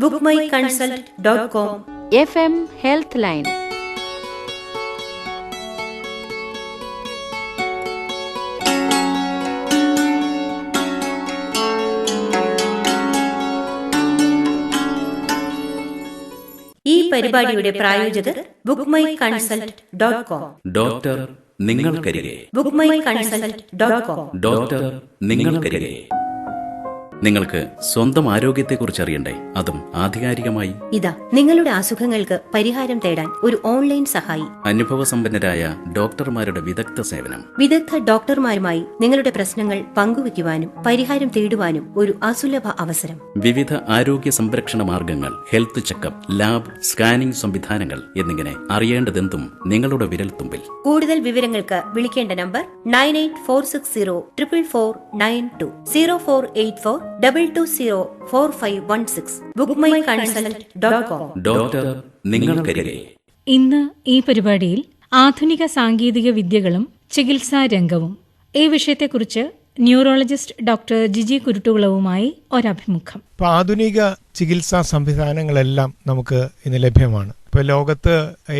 bookmyconsult.com. FM Health Line. ഈ പരിപാടിയുടെ പ്രായോജകർ bookmyconsult.com. ഡോക്ടർ നിങ്ങൾക്കരികെ. bookmyconsult.com. ഡോക്ടർ നിങ്ങൾക്കരികെ. നിങ്ങൾക്ക് സ്വന്തം ആരോഗ്യത്തെക്കുറിച്ച് അറിയണ്ടേ, അതും ആധികാരികമായി? ഇതാ നിങ്ങളുടെ അസുഖങ്ങൾക്ക് പരിഹാരം തേടാൻ ഒരു ഓൺലൈൻ സഹായി. അനുഭവസമ്പന്നരായ ഡോക്ടർമാരുടെ വിദഗ്ധ സേവനം. വിദഗ്ധ ഡോക്ടർമാരുമായി നിങ്ങളുടെ പ്രശ്നങ്ങൾ പങ്കുവയ്ക്കുവാനും പരിഹാരം തേടുവാനും ഒരു അസുലഭ അവസരം. വിവിധ ആരോഗ്യ സംരക്ഷണ മാർഗങ്ങൾ, ഹെൽത്ത് ചെക്കപ്പ്, ലാബ്, സ്കാനിംഗ് സംവിധാനങ്ങൾ എന്നിങ്ങനെ അറിയേണ്ടതെന്തും നിങ്ങളുടെ വിരൽത്തുമ്പിൽ. കൂടുതൽ വിവരങ്ങൾക്ക് വിളിക്കേണ്ട നമ്പർ 9840044492 0484 2204516. bookmyconsult.com. ഡോക്ടർ നിങ്ങൾക്കരികെ. ഇന്ന് ഈ പരിപാടിയിൽ ആധുനിക സാങ്കേതിക വിദ്യകളും ചികിത്സാ രംഗവും ഈ വിഷയത്തെക്കുറിച്ച് ന്യൂറോളജിസ്റ്റ് ഡോക്ടർ ജിജി കുരുട്ടുകുളവുമായി ഒരഭിമുഖം. ആധുനിക ചികിത്സാ സംവിധാനങ്ങളെല്ലാം നമുക്ക് ഇന്ന് ലഭ്യമാണ്. ഇപ്പോൾ ലോകത്ത്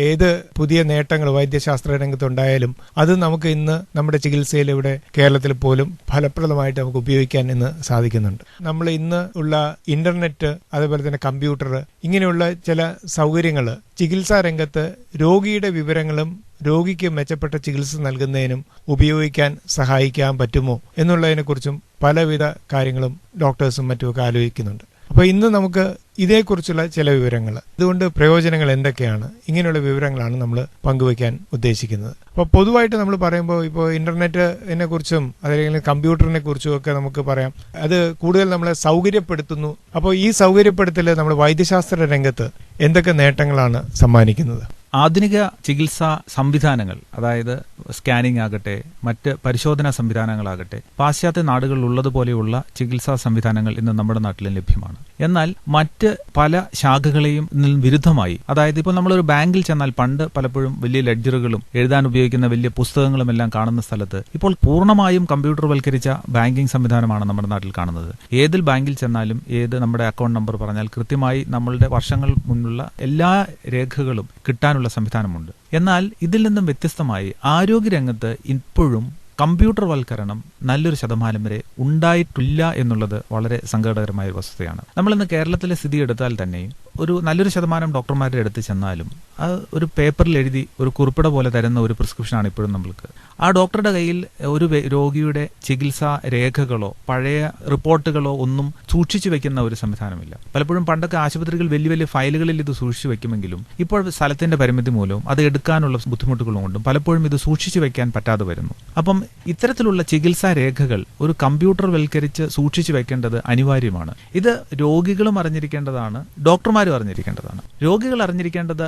ഏത് പുതിയ നേട്ടങ്ങൾ വൈദ്യശാസ്ത്ര രംഗത്തുണ്ടായാലും അത് നമുക്ക് ഇന്ന് നമ്മുടെ ചികിത്സയിൽ ഇവിടെ കേരളത്തിൽ പോലും ഫലപ്രദമായിട്ട് നമുക്ക് ഉപയോഗിക്കാൻ ഇന്ന് സാധിക്കുന്നുണ്ട്. നമ്മൾ ഇന്ന് ഉള്ള ഇന്റർനെറ്റ്, അതേപോലെ തന്നെ കമ്പ്യൂട്ടർ, ഇങ്ങനെയുള്ള ചില സൗകര്യങ്ങൾ ചികിത്സാ രംഗത്ത് രോഗിയുടെ വിവരങ്ങളും രോഗിക്ക് മെച്ചപ്പെട്ട ചികിത്സ നൽകുന്നതിനും ഉപയോഗിക്കാൻ സഹായിക്കാൻ പറ്റുമോ എന്നുള്ളതിനെക്കുറിച്ചും പലവിധ കാര്യങ്ങളും ഡോക്ടേഴ്സും മറ്റുമൊക്കെ ആലോചിക്കുന്നുണ്ട്. അപ്പോൾ ഇന്ന് നമുക്ക് ഇതേക്കുറിച്ചുള്ള ചില വിവരങ്ങൾ, ഇതുകൊണ്ട് പ്രയോജനങ്ങൾ എന്തൊക്കെയാണ്, ഇങ്ങനെയുള്ള വിവരങ്ങളാണ് നമ്മൾ പങ്കുവയ്ക്കാൻ ഉദ്ദേശിക്കുന്നത്. അപ്പോൾ പൊതുവായിട്ട് നമ്മൾ പറയുമ്പോൾ ഇപ്പോൾ ഇന്റർനെറ്റിനെ കുറിച്ചും അതല്ലെങ്കിൽ കമ്പ്യൂട്ടറിനെ കുറിച്ചും ഒക്കെ നമുക്ക് പറയാം. അത് കൂടുതൽ നമ്മളെ സൗകര്യപ്പെടുത്തുന്നു. അപ്പോൾ ഈ സൗകര്യപ്പെടുത്തൽ നമ്മൾ വൈദ്യശാസ്ത്ര രംഗത്ത് എന്തൊക്കെ നേട്ടങ്ങളാണ് സമ്മാനിക്കുന്നത്? ആധുനിക ചികിത്സാ സംവിധാനങ്ങൾ, അതായത് സ്കാനിംഗ് ആകട്ടെ, മറ്റ് പരിശോധനാ സംവിധാനങ്ങളാകട്ടെ, പാശ്ചാത്യ നാടുകളിൽ ഉള്ളതുപോലെയുള്ള ചികിത്സാ സംവിധാനങ്ങൾ ഇന്ന് നമ്മുടെ നാട്ടിലും ലഭ്യമാണ്. എന്നാൽ മറ്റ് പല ശാഖകളെയും വിരുദ്ധമായി, അതായത് ഇപ്പോൾ നമ്മളൊരു ബാങ്കിൽ ചെന്നാൽ പണ്ട് പലപ്പോഴും വലിയ ലെഡ്ജറുകളും എഴുതാൻ ഉപയോഗിക്കുന്ന വലിയ പുസ്തകങ്ങളും എല്ലാം കാണുന്ന സ്ഥലത്ത് ഇപ്പോൾ പൂർണ്ണമായും കമ്പ്യൂട്ടർവൽക്കരിച്ച ബാങ്കിംഗ് സംവിധാനമാണ് നമ്മുടെ നാട്ടിൽ കാണുന്നത്. ഏതിൽ ബാങ്കിൽ ചെന്നാലും ഏത് നമ്മുടെ അക്കൗണ്ട് നമ്പർ പറഞ്ഞാൽ കൃത്യമായി നമ്മളുടെ വർഷങ്ങൾ മുന്നുള്ള എല്ലാ രേഖകളും കിട്ടാനുള്ള സംവിധാനമുണ്ട്. എന്നാൽ ഇതിൽ നിന്നും വ്യത്യസ്തമായി ആരോഗ്യരംഗത്ത് ഇപ്പോഴും കമ്പ്യൂട്ടർവൽക്കരണം നല്ലൊരു ശതമാനം വരെ ഉണ്ടായിട്ടില്ല എന്നുള്ളത് വളരെ സങ്കടകരമായ ഒരു വസ്തുതയാണ്. നമ്മളിന്ന് കേരളത്തിലെ സ്ഥിതി എടുത്താൽ തന്നെയും ഒരു നല്ലൊരു ശതമാനം ഡോക്ടർമാരുടെ അടുത്ത് ചെന്നാലും അത് ഒരു പേപ്പറിൽ എഴുതി ഒരു കുറിപ്പിട പോലെ തരുന്ന ഒരു പ്രിസ്ക്രിപ്ഷനാണ് ഇപ്പോഴും നമ്മൾക്ക്. ആ ഡോക്ടറുടെ കയ്യിൽ ഒരു രോഗിയുടെ ചികിത്സാ രേഖകളോ പഴയ റിപ്പോർട്ടുകളോ ഒന്നും സൂക്ഷിച്ചു വെക്കുന്ന ഒരു സംവിധാനമില്ല. പലപ്പോഴും പണ്ടൊക്കെ ആശുപത്രികൾ വലിയ വലിയ ഫയലുകളിൽ ഇത് സൂക്ഷിച്ചു വെക്കുമെങ്കിലും ഇപ്പോൾ സ്ഥലത്തിന്റെ പരിമിതി മൂലവും അത് എടുക്കാനുള്ള ബുദ്ധിമുട്ടുകൾ കൊണ്ടും പലപ്പോഴും ഇത് സൂക്ഷിച്ചു വെക്കാൻ പറ്റാതെ വരുന്നു. അപ്പം ഇത്തരത്തിലുള്ള ചികിത്സാ രേഖകൾ ഒരു കമ്പ്യൂട്ടർവൽക്കരിച്ച് സൂക്ഷിച്ചു വെക്കേണ്ടത് അനിവാര്യമാണ്. ഇത് രോഗികളും അറിഞ്ഞിരിക്കേണ്ടതാണ്, ഡോക്ടർമാരും അറിഞ്ഞിരിക്കേണ്ടതാണ്. രോഗികൾ അറിഞ്ഞിരിക്കേണ്ടത്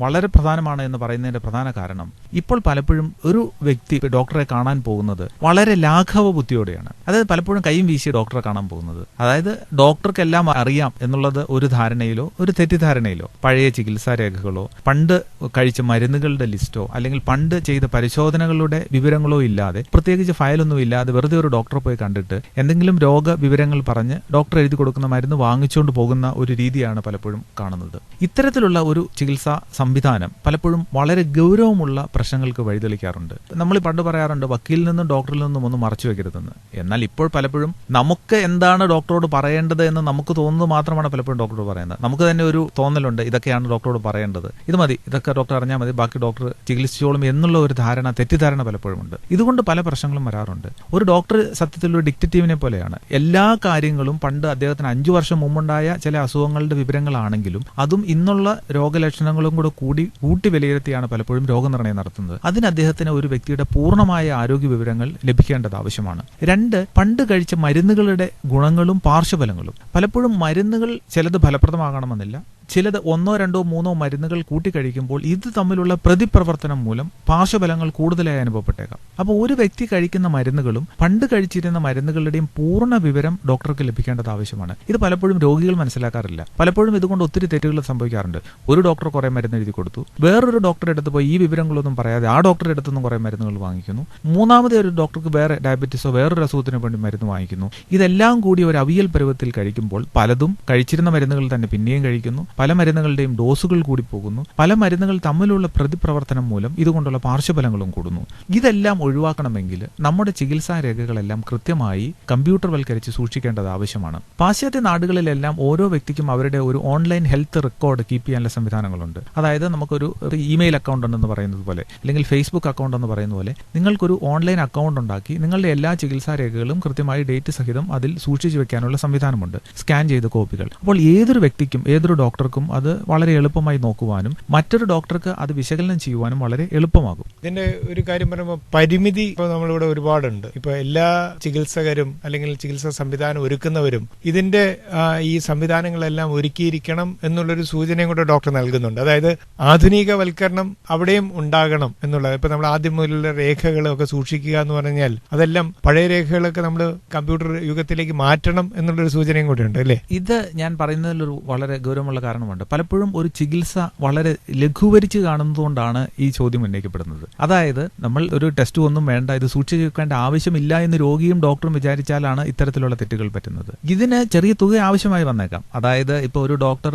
വളരെ പ്രധാനമാണ് എന്ന് പറയുന്നതിന്റെ പ്രധാന കാരണം ഇപ്പോൾ പലപ്പോഴും ഒരു വ്യക്തി ഡോക്ടറെ കാണാൻ പോകുന്നത് വളരെ ലാഘവ ബുദ്ധിയോടെയാണ്. അതായത് പലപ്പോഴും കൈയും വീശി ഡോക്ടറെ കാണാൻ പോകുന്നത്. അതായത് ഡോക്ടർക്കെല്ലാം അറിയാം എന്നുള്ളത് ഒരു ധാരണയിലോ ഒരു തെറ്റിദ്ധാരണയിലോ പഴയ ചികിത്സാ രേഖകളോ പണ്ട് കഴിച്ച മരുന്നുകളുടെ ലിസ്റ്റോ അല്ലെങ്കിൽ പണ്ട് ചെയ്ത പരിശോധനകളുടെ വിവരങ്ങളോ ഇല്ലാതെ, പ്രത്യേകിച്ച് ഫയലൊന്നും ഇല്ലാതെ വെറുതെ ഒരു ഡോക്ടറെ പോയി കണ്ടിട്ട് എന്തെങ്കിലും രോഗ വിവരങ്ങൾ പറഞ്ഞ് ഡോക്ടർ എഴുതി കൊടുക്കുന്ന മരുന്ന് വാങ്ങിച്ചുകൊണ്ട് പോകുന്ന ഒരു രീതിയാണ് പലപ്പോഴും കാണുന്നത്. ഇത്തരത്തിലുള്ള ഒരു ചികിത്സാ സംവിധാനം പലപ്പോഴും വളരെ ഗൗരവമുള്ള പ്രശ്നങ്ങൾക്ക് വഴിതെളിക്കാറുണ്ട്. നമ്മൾ പണ്ട് പറയാറുണ്ട് വക്കീലിൽ നിന്നും ഡോക്ടറിൽ നിന്നും ഒന്നും മറച്ചു വെക്കരുതെന്ന്. എന്നാൽ ഇപ്പോൾ പലപ്പോഴും നമുക്ക് എന്താണ് ഡോക്ടറോട് പറയേണ്ടത് എന്ന് നമുക്ക് തോന്നുന്നത് മാത്രമാണ് പലപ്പോഴും ഡോക്ടറോട് പറയുന്നത്. നമുക്ക് തന്നെ ഒരു തോന്നലുണ്ട്, ഇതൊക്കെയാണ് ഡോക്ടറോട് പറയേണ്ടത്, ഇത് മതി, ഇതൊക്കെ ഡോക്ടർ അറിഞ്ഞാൽ മതി, ബാക്കി ഡോക്ടർ ചികിത്സിച്ചോളും എന്നുള്ള ഒരു തെറ്റിദ്ധാരണ പലപ്പോഴും ഉണ്ട്. ഇതുകൊണ്ട് പല പ്രശ്നങ്ങളും വരാറുണ്ട്. ഒരു ഡോക്ടർ സത്യത്തിൽ ഒരു ഡിക്റ്റേറ്റീവിനെ പോലെയാണ്. എല്ലാ കാര്യങ്ങളും പണ്ട് അദ്ദേഹത്തിന് 5 വർഷം മുമ്പുണ്ടായ ചില അസുഖങ്ങളുടെ വിവരങ്ങളാണെങ്കിലും അതും ഇന്നുള്ള രോഗലക്ഷണങ്ങളും കൂടെ കൂട്ടി വിലയിരുത്തിയാണ് പലപ്പോഴും രോഗനിർണയം നടത്തുന്നത്. അതിന് അദ്ദേഹത്തിന് ഒരു വ്യക്തിയുടെ പൂർണ്ണമായ ആരോഗ്യ വിവരങ്ങൾ ലഭിക്കേണ്ടത് ആവശ്യമാണ്. 2, പണ്ട് കഴിച്ച മരുന്നുകളുടെ ഗുണങ്ങളും പാർശ്വഫലങ്ങളും. പലപ്പോഴും മരുന്നുകൾ ചിലത് ഫലപ്രദമാകണമെന്നില്ല, ചിലത് 1, 2, 3 മരുന്നുകൾ കൂട്ടിക്കഴിക്കുമ്പോൾ ഇത് തമ്മിലുള്ള പ്രതിപ്രവർത്തനം മൂലം പാർശ്വഫലങ്ങൾ കൂടുതലായി അനുഭവപ്പെട്ടേക്കാം. അപ്പോൾ ഒരു വ്യക്തി കഴിക്കുന്ന മരുന്നുകളും പണ്ട് കഴിച്ചിരുന്ന മരുന്നുകളുടെയും പൂർണ്ണ വിവരം ഡോക്ടർക്ക് ലഭിക്കേണ്ടത് ആവശ്യമാണ്. ഇത് പലപ്പോഴും രോഗികൾ മനസ്സിലാക്കാറില്ല. പലപ്പോഴും ഇതുകൊണ്ട് ഒത്തിരി തെറ്റുകൾ സംഭവിക്കാറുണ്ട്. ഒരു ഡോക്ടർ കുറെ മരുന്ന് എഴുതി കൊടുത്തു, വേറൊരു ഡോക്ടറെ അടുത്ത് പോയി ഈ വിവരങ്ങളൊന്നും പറയാതെ ആ ഡോക്ടറുടെ അടുത്തുനിന്നും കുറെ മരുന്നുകൾ വാങ്ങിക്കുന്നു, മൂന്നാമത്തെ ഒരു ഡോക്ടർക്ക് വേറെ ഡയബറ്റീസോ വേറൊരു അസുഖത്തിന് വേണ്ടി മരുന്ന് വാങ്ങിക്കുന്നു. ഇതെല്ലാം കൂടി ഒരു അവിയൽ പരുവത്തിൽ കഴിക്കുമ്പോൾ പലതും കഴിച്ചിരുന്ന മരുന്നുകൾ തന്നെ പിന്നെയും കഴിക്കുന്നു, പല മരുന്നുകളുടെയും ഡോസുകൾ കൂടി പോകുന്നു, പല മരുന്നുകൾ തമ്മിലുള്ള പ്രതിപ്രവർത്തനം മൂലം ഇതുകൊണ്ടുള്ള പാർശ്വഫലങ്ങളും കൂടുന്നു. ഇതെല്ലാം ഒഴിവാക്കണമെങ്കിൽ നമ്മുടെ ചികിത്സാ രേഖകളെല്ലാം കൃത്യമായി കമ്പ്യൂട്ടർവൽക്കരിച്ച് സൂക്ഷിക്കേണ്ടത് ആവശ്യമാണ്. പാശ്ചാത്യ നാടുകളിലെല്ലാം ഓരോ വ്യക്തിക്കും അവരുടെ ഒരു ഓൺലൈൻ ഹെൽത്ത് റെക്കോർഡ് കീപ്പ് ചെയ്യാനുള്ള സംവിധാനങ്ങളുണ്ട്. അതായത് നമുക്കൊരു ഇമെയിൽ അക്കൗണ്ട് ഉണ്ടെന്ന് പറയുന്നത് പോലെ, അല്ലെങ്കിൽ ഫേസ്ബുക്ക് അക്കൗണ്ട് എന്ന് പറയുന്ന പോലെ നിങ്ങൾക്കൊരു ഓൺലൈൻ അക്കൗണ്ട് ഉണ്ടാക്കി നിങ്ങളുടെ എല്ലാ ചികിത്സാ രേഖകളും കൃത്യമായി ഡേറ്റ് സഹിതം അതിൽ സൂക്ഷിച്ചു വെക്കാനുള്ള സംവിധാനമുണ്ട്, സ്കാൻ ചെയ്ത കോപ്പികൾ. അപ്പോൾ ഏതൊരു വ്യക്തിക്കും ഏതൊരു ഡോക്ടർക്കും അത് വളരെ എളുപ്പമായി നോക്കുവാനും മറ്റൊരു ഡോക്ടർക്ക് അത് വിശകലനം ചെയ്യുവാനും വളരെ എളുപ്പമാകും. ഇതിന്റെ ഒരു കാര്യം പറയുമ്പോൾ പരിമിതി ഇപ്പോൾ നമ്മളിവിടെ ഒരുപാടുണ്ട്. ഇപ്പൊ എല്ലാ ചികിത്സകരും അല്ലെങ്കിൽ ചികിത്സാ സംവിധാനം ഒരുക്കുന്നവരും ഇതിന്റെ ഈ സംവിധാനങ്ങളെല്ലാം ഒരുക്കിയിരിക്കണം എന്നുള്ളൊരു സൂചനയും കൂടെ ഡോക്ടർ നൽകുന്നുണ്ട്. അതായത് ആധുനികവൽക്കരണം അവിടെയും ഉണ്ടാകണം എന്നുള്ളത്. ഇപ്പൊ നമ്മൾ ആദ്യം മുതലുള്ള രേഖകളൊക്കെ സൂക്ഷിക്കുക എന്ന് പറഞ്ഞാൽ അതെല്ലാം പഴയ രേഖകളൊക്കെ നമ്മൾ കമ്പ്യൂട്ടർ യുഗത്തിലേക്ക് മാറ്റണം എന്നുള്ളൊരു സൂചനയും കൂടെ ഉണ്ട് അല്ലേ? ഇത് ഞാൻ പറയുന്നതിലൊരു വളരെ ഗൗരവമുള്ള കാരണമുണ്ട്. പലപ്പോഴും ഒരു ചികിത്സ വളരെ ലഘൂകരിച്ച് കാണുന്നതുകൊണ്ടാണ് ഈ ചോദ്യം ഉന്നയിക്കപ്പെടുന്നത്. അതായത് നമ്മൾ ഒരു ടെസ്റ്റ് ഒന്നും വേണ്ട, ഇത് സൂക്ഷിച്ചു വെക്കേണ്ട ആവശ്യമില്ല എന്ന് രോഗിയും ഡോക്ടറും വിചാരിച്ചാലാണ് ഇത്തരത്തിലുള്ള തെറ്റുകൾ പറ്റുന്നത്. ഇതിന് ചെറിയ തുക ആവശ്യമായി വന്നേക്കാം. അതായത് ഇപ്പോൾ ഒരു ഡോക്ടർ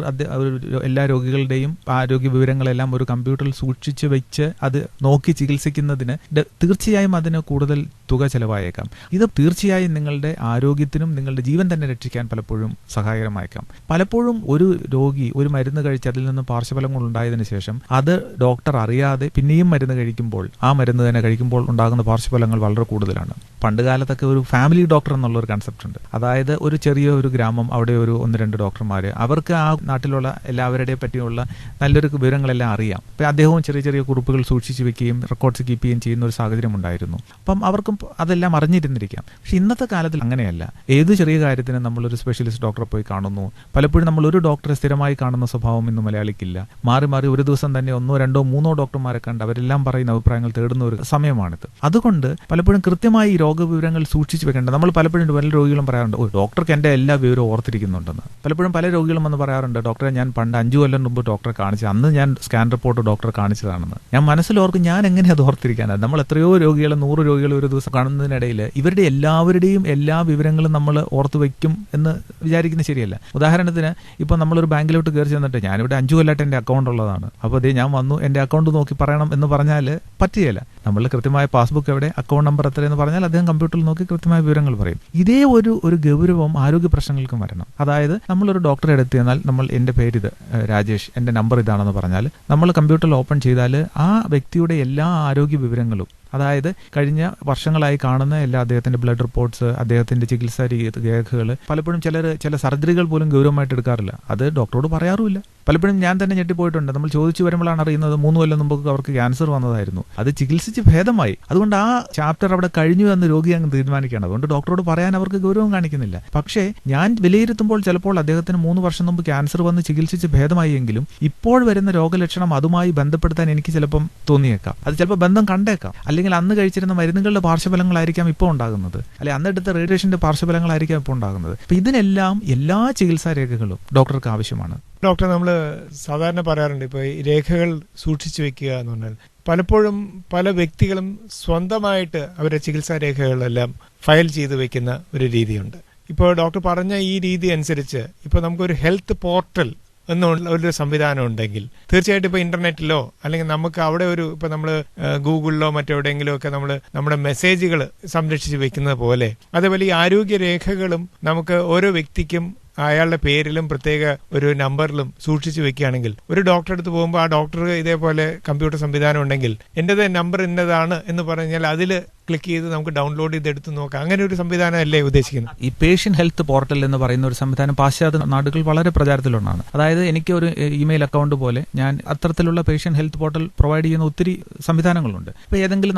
എല്ലാ രോഗികളുടെയും ആരോഗ്യ വിവരങ്ങളെല്ലാം ഒരു കമ്പ്യൂട്ടറിൽ സൂക്ഷിച്ചു വെച്ച് അത് നോക്കി ചികിത്സിക്കുന്നതിന് തീർച്ചയായും അതിന് കൂടുതൽ തുക ചെലവായേക്കാം. ഇത് തീർച്ചയായും നിങ്ങളുടെ ആരോഗ്യത്തിനും നിങ്ങളുടെ ജീവൻ തന്നെ രക്ഷിക്കാൻ പലപ്പോഴും സഹായകരമായേക്കാം. പലപ്പോഴും ഒരു രോഗി ഒരു മരുന്ന് കഴിച്ച് അതിൽ നിന്ന് പാർശ്വഫലങ്ങൾ ഉണ്ടായതിനു ശേഷം അത് ഡോക്ടർ അറിയാതെ പിന്നെയും മരുന്ന് കഴിക്കുമ്പോൾ ആ മരുന്ന് തന്നെ കഴിക്കുമ്പോൾ ഉണ്ടാകുന്ന പാർശ്വഫലങ്ങൾ വളരെ കൂടുതലാണ്. പണ്ട് കാലത്തൊക്കെ ഒരു ഫാമിലി ഡോക്ടർ എന്നുള്ള ഒരു കൺസെപ്റ്റ് ഉണ്ട്. അതായത് ഒരു ചെറിയ ഒരു ഗ്രാമം, അവിടെ ഒരു 1-2 ഡോക്ടർമാര്, അവർക്ക് ആ നാട്ടിലുള്ള എല്ലാവരുടെയും പറ്റിയുള്ള നല്ലൊരു വിവരങ്ങളെല്ലാം അറിയാം. അപ്പം അദ്ദേഹവും ചെറിയ ചെറിയ കുറിപ്പുകൾ സൂക്ഷിച്ചു വെക്കുകയും റെക്കോർഡ്സ് കീപ്പ് ചെയ്യുകയും ചെയ്യുന്ന ഒരു സാഹചര്യം ഉണ്ടായിരുന്നു. അപ്പം അവർക്കും അതെല്ലാം അറിഞ്ഞിരുന്നിരിക്കാം. പക്ഷെ ഇന്നത്തെ കാലത്തിൽ അങ്ങനെയല്ല. ഏത് ചെറിയ കാര്യത്തിന് നമ്മളൊരു സ്പെഷ്യലിസ്റ്റ് ഡോക്ടറെ പോയി കാണുന്നു. പലപ്പോഴും നമ്മൾ ഒരു ഡോക്ടറെ സ്ഥിരമായി കാണുന്ന സ്വഭാവം ഇന്ന് മലയാളിക്കില്ല. മാറി മാറി ഒരു ദിവസം തന്നെ 1, 2, 3 ഡോക്ടർമാരെ കണ്ട് അവരെല്ലാം പറയുന്ന അഭിപ്രായങ്ങൾ തേടുന്ന ഒരു സമയമാണിത്. അതുകൊണ്ട് പലപ്പോഴും കൃത്യമായി രോഗവിവരങ്ങൾ സൂക്ഷിച്ചു വെക്കേണ്ടത്. നമ്മൾ പലപ്പോഴും പല രോഗികളും പറയാറുണ്ട്, ഡോക്ടർക്ക് എൻ്റെ എല്ലാ വിവരവും ഓർത്തിരിക്കുന്നുണ്ടെന്ന്. പലപ്പോഴും പല രോഗികളും വന്ന് പറയാറുണ്ട്, ഡോക്ടറെ ഞാൻ പണ്ട് 5 കൊല്ലം മുമ്പ് ഡോക്ടറെ കാണിച്ചു, അന്ന് ഞാൻ സ്കാൻ റിപ്പോർട്ട് ഡോക്ടറെ കാണിച്ചതാണെന്ന്. ഞാൻ മനസ്സിലോർക്കും, ഞാൻ എങ്ങനെ അത് ഓർത്തിരിക്കാനാണ്? നമ്മൾ എത്രയോ രോഗികൾ, 100 രോഗികൾ ഒരു ദിവസം കാണുന്നതിനിടയിൽ ഇവരുടെ എല്ലാവരുടെയും എല്ലാ വിവരങ്ങളും നമ്മൾ ഓർത്തു വയ്ക്കും എന്ന് വിചാരിക്കുന്നത് ശരിയല്ല. ഉദാഹരണത്തിന് ഇപ്പൊ നമ്മളൊരു ബാങ്കിലോട്ട് കയറി ചെന്നിട്ട് ഞാനിവിടെ 5 കൊല്ലമായിട്ട് എൻ്റെ അക്കൗണ്ട് ഉള്ളതാണ്, അപ്പോൾ അതേ ഞാൻ വന്നു എൻ്റെ അക്കൗണ്ട് നോക്കി പറയണം എന്ന് പറഞ്ഞാൽ പറ്റുകയില്ല. നമ്മൾ കൃത്യമായ പാസ്ബുക്ക് എവിടെ, അക്കൗണ്ട് നമ്പർ എത്രയെന്ന് പറഞ്ഞാൽ അദ്ദേഹം കമ്പ്യൂട്ടറിൽ നോക്കി കൃത്യമായ വിവരങ്ങൾ പറയും. ഇതേ ഒരു ഗൗരവം ആരോഗ്യ പ്രശ്നങ്ങൾക്കും വരണം. അതായത് നമ്മളൊരു ഡോക്ടറെ അടുത്ത് ചെന്നാൽ നമ്മൾ എൻ്റെ പേരിത് രാജേഷ്, എൻ്റെ നമ്പർ ഇതാണെന്ന് പറഞ്ഞാൽ നമ്മൾ കമ്പ്യൂട്ടറിൽ ഓപ്പൺ ചെയ്താൽ ആ വ്യക്തിയുടെ എല്ലാ ആരോഗ്യ വിവരങ്ങളും, അതായത് കഴിഞ്ഞ വർഷങ്ങളായി കാണുന്ന എല്ലാ അദ്ദേഹത്തിന്റെ ബ്ലഡ് റിപ്പോർട്ട്സ്, അദ്ദേഹത്തിന്റെ ചികിത്സാ രേഖകൾ, പലപ്പോഴും ചില സർജറികൾ പോലും ഗൗരവമായിട്ട് എടുക്കാറില്ല. അത് ഡോക്ടറോട് പറയാറുമില്ല. പലപ്പോഴും ഞാൻ തന്നെ ഞെട്ടിപ്പോയിട്ടുണ്ട്. നമ്മൾ ചോദിച്ചു വരുമ്പോഴാണ് അറിയുന്നത് 3 കൊല്ലം മുമ്പ് അവർക്ക് ക്യാൻസർ വന്നതായിരുന്നു, അത് ചികിത്സിച്ച് ഭേദമായി. അതുകൊണ്ട് ആ ചാപ്റ്റർ അവിടെ കഴിഞ്ഞു എന്ന് രോഗി അങ്ങ് തീരുമാനിക്കുകയാണ്. അതുകൊണ്ട് ഡോക്ടറോട് പറയാൻ അവർക്ക് ഗൗരവം കാണിക്കുന്നില്ല. പക്ഷേ ഞാൻ വിലയിരുത്തുമ്പോൾ ചിലപ്പോൾ അദ്ദേഹത്തിന് 3 വർഷം മുമ്പ് ക്യാൻസർ വന്ന് ചികിത്സിച്ച് ഭേദമായി എങ്കിലും ഇപ്പോൾ വരുന്ന രോഗലക്ഷണം അതുമായി ബന്ധപ്പെടുത്താൻ എനിക്ക് ചിലപ്പം തോന്നിയേക്കാം. അത് ചിലപ്പോൾ ബന്ധം കണ്ടേക്കാം. അല്ലെങ്കിൽ അന്ന് കഴിച്ചിരുന്ന മരുന്നുകളുടെ പാർശ്വഫലങ്ങളായിരിക്കാം ഇപ്പോൾ ഉണ്ടാകുന്നത്, അല്ലെങ്കിൽ അന്നെടുത്ത റേഡിയേഷന്റെ പാർശ്വഫലങ്ങളായിരിക്കാം ഇപ്പോൾ ഉണ്ടാകുന്നത്. അപ്പൊ ഇതിനെല്ലാം എല്ലാ ചികിത്സാ രേഖകളും ഡോക്ടർക്ക് ആവശ്യമാണ്. ഡോക്ടർ, നമ്മൾ സാധാരണ പറയാറുണ്ട്, ഇപ്പോൾ ഈ രേഖകൾ സൂക്ഷിച്ചു വെക്കുക എന്ന് പറഞ്ഞാൽ പലപ്പോഴും പല വ്യക്തികളും സ്വന്തമായിട്ട് അവരുടെ ചികിത്സാ രേഖകളെല്ലാം ഫയൽ ചെയ്ത് വെക്കുന്ന ഒരു രീതിയുണ്ട്. ഇപ്പോൾ ഡോക്ടർ പറഞ്ഞ ഈ രീതി അനുസരിച്ച് ഇപ്പോൾ നമുക്കൊരു ഹെൽത്ത് പോർട്ടൽ എന്നുള്ള ഒരു സംവിധാനം ഉണ്ടെങ്കിൽ തീർച്ചയായിട്ടും ഇപ്പോൾ ഇന്റർനെറ്റിലോ അല്ലെങ്കിൽ നമുക്ക് അവിടെ ഇപ്പോൾ നമ്മൾ ഗൂഗിളിലോ മറ്റെവിടെയെങ്കിലും ഒക്കെ നമ്മൾ നമ്മുടെ മെസ്സേജുകൾ സംരക്ഷിച്ച് വെക്കുന്നത് പോലെ, അതേപോലെ ഈ ആരോഗ്യ രേഖകളും നമുക്ക് ഓരോ വ്യക്തിക്കും അയാളുടെ പേരിലും പ്രത്യേക ഒരു നമ്പറിലും സൂക്ഷിച്ചു വെക്കുകയാണെങ്കിൽ ഒരു ഡോക്ടറെ അടുത്ത് പോകുമ്പോൾ ആ ഡോക്ടർ ഇതേപോലെ കമ്പ്യൂട്ടർ സംവിധാനം ഉണ്ടെങ്കിൽ എൻ്റെത് നമ്പർ ഇന്നതാണ് എന്ന് പറഞ്ഞാൽ അതിൽ ക്ലിക്ക് ചെയ്ത് നമുക്ക് ഡൗൺലോഡ് ചെയ്ത് എടുത്ത് നോക്കാം. അങ്ങനെ ഒരു സംവിധാനം അല്ലേ ഉദ്ദേശിക്കുന്നത്? ഈ പേഷ്യന്റ് ഹെൽത്ത് പോർട്ടൽ എന്ന് പറയുന്ന ഒരു സംവിധാനം പാശ്ചാത്യ നാടുകൾ വളരെ പ്രചാരത്തിലുള്ളതാണ്. അതായത് എനിക്ക് ഒരു ഇമെയിൽ അക്കൗണ്ട് പോലെ ഞാൻ അത്തരത്തിലുള്ള പേഷ്യന്റ് ഹെൽത്ത് പോർട്ടൽ പ്രൊവൈഡ് ചെയ്യുന്ന ഒത്തിരി സംവിധാനങ്ങളുണ്ട്. അപ്പോൾ ഏതെങ്കിലും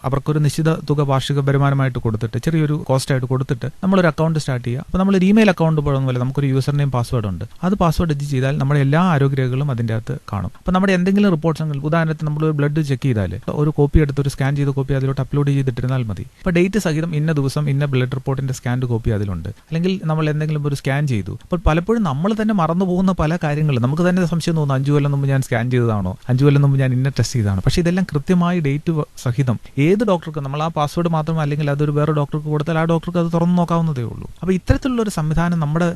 അവർക്കൊരു നിശ്ചിത തുക വാർഷിക വരുമാനമായിട്ട് കൊടുത്തിട്ട് ചെറിയൊരു കോസ്റ്റ് ആയിട്ട് കൊടുത്തിട്ട് നമ്മളൊരു അക്കൗണ്ട് സ്റ്റാർട്ട് ചെയ്യുക. അപ്പോൾ നമ്മൾ ഒരു ഇമെയിൽ അക്കൗണ്ട് പോലെ നമുക്കൊരു യൂസർ നെയിം പാസ്വേഡ് ഉണ്ട്. അത് പാസ്വേഡ് എഡിറ്റ് ചെയ്താൽ നമ്മുടെ എല്ലാ ആരോഗ്യരേഖകളും അതിൻ്റെ അകത്ത് കാണും. അപ്പോൾ നമ്മുടെ എന്തെങ്കിലും റിപ്പോർട്ട്സ്, ഉദാഹരണത്തിന് നമ്മൾ ഒരു ബ്ലഡ് ചെക്ക് ചെയ്താൽ ഒരു കോപ്പി എടുത്ത് ഒരു സ്കാൻ ചെയ്ത കോപ്പി അതിലോട്ട് അപ്ലോഡ് ചെയ്തിട്ടിരുന്നാൽ മതി. അപ്പോൾ ഡേറ്റ് സഹിതം ഇന്ന ദിവസം ഇന്ന ബ്ലഡ് റിപ്പോർട്ടിന്റെ സ്കാൻഡ് കോപ്പി അതിലുണ്ട്. അല്ലെങ്കിൽ നമ്മൾ എന്തെങ്കിലും ഒരു സ്കാൻ ചെയ്തു. അപ്പോൾ പലപ്പോഴും നമ്മൾ തന്നെ മറന്നു പോകുന്ന പല കാര്യങ്ങളും നമുക്ക് തന്നെ സംശയം തോന്നുന്നു, 5 കൊല്ലം മുമ്പ് ഞാൻ സ്കാൻ ചെയ്തതാണോ, 5 കൊല്ലം മുമ്പ് ഞാൻ ഇന്ന ടെസ്റ്റ് ചെയ്തതാണോ. പക്ഷേ ഇതെല്ലാം കൃത്യമായി ഡേറ്റ് സഹിതം ഏത് ഡോക്ടർക്ക് നമ്മൾ ആ പാസ്വേഡ് മാത്രം അല്ലെങ്കിൽ അതൊരു വേറെ ഡോക്ടർക്ക് കൊടുത്താൽ ആ ഡോക്ടർക്ക് അത് തുറന്നു നോക്കാവുന്നതേ ഉള്ളൂ. അപ്പോൾ ഇത്തരത്തിലുള്ള ഒരു സംവിധാനം നമ്മുടെ